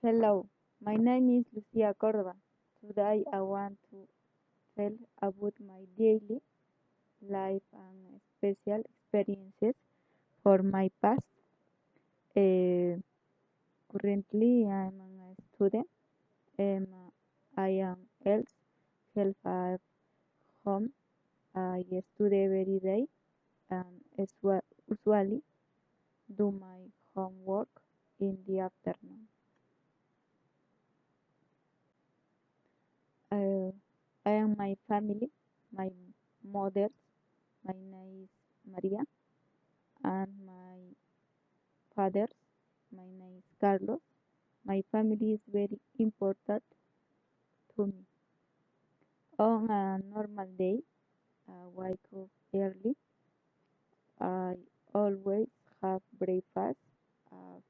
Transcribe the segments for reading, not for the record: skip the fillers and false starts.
Hello, my name is Lucia Cordova. Today I want to tell about my daily life and special experiences for my past. Uh, Currently, I'm a student. I am else help at home. I study every day and usually do my homework in the afternoon. Uh, I am my family, my mother, my name is Maria, and my father, my name is Carlos. My family is very important to me. On a normal day, I wake up early. I always have breakfast at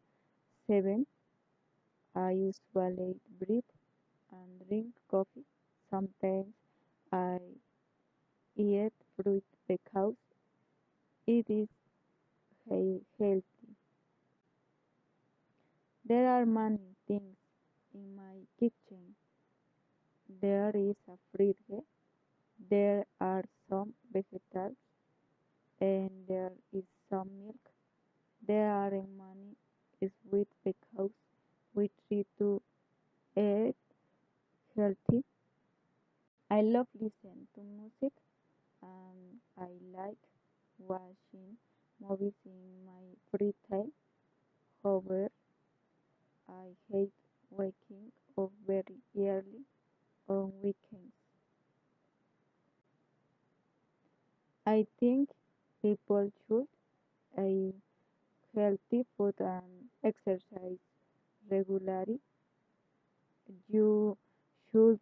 7. I usually eat bread and drink coffee. Sometimes I eat fruit because it is healthy. There are many things in my kitchen. There is a fridge, there are some vegetables, and there is some milk. There are many sweets because we try to eat healthy. I love listening to music and I like watching movies in my free time. However, I hate waking up very early on weekends. I think people should eat healthy food and exercise regularly. You should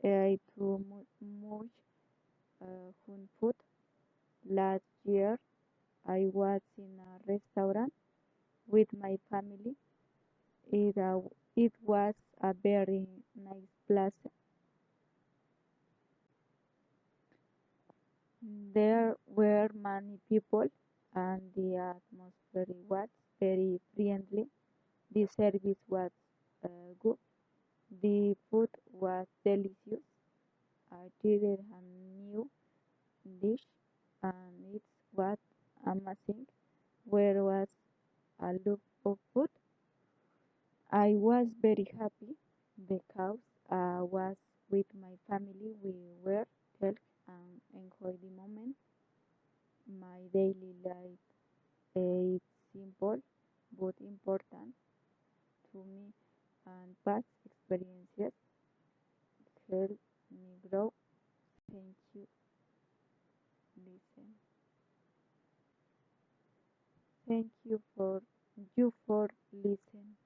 eat too much junk food. Last year, I was in a restaurant with my family. It was a very nice place. There were many people, and the atmosphere was very friendly. The service was good. The food was delicious. I tried a new dish, and it was amazing. Where was a lot of food. I was very happy because I was with my family. We were healthy and enjoy the moment. My daily life is simple but important to me, and past experiences help me grow. Thank you, listen. Thank you for listen.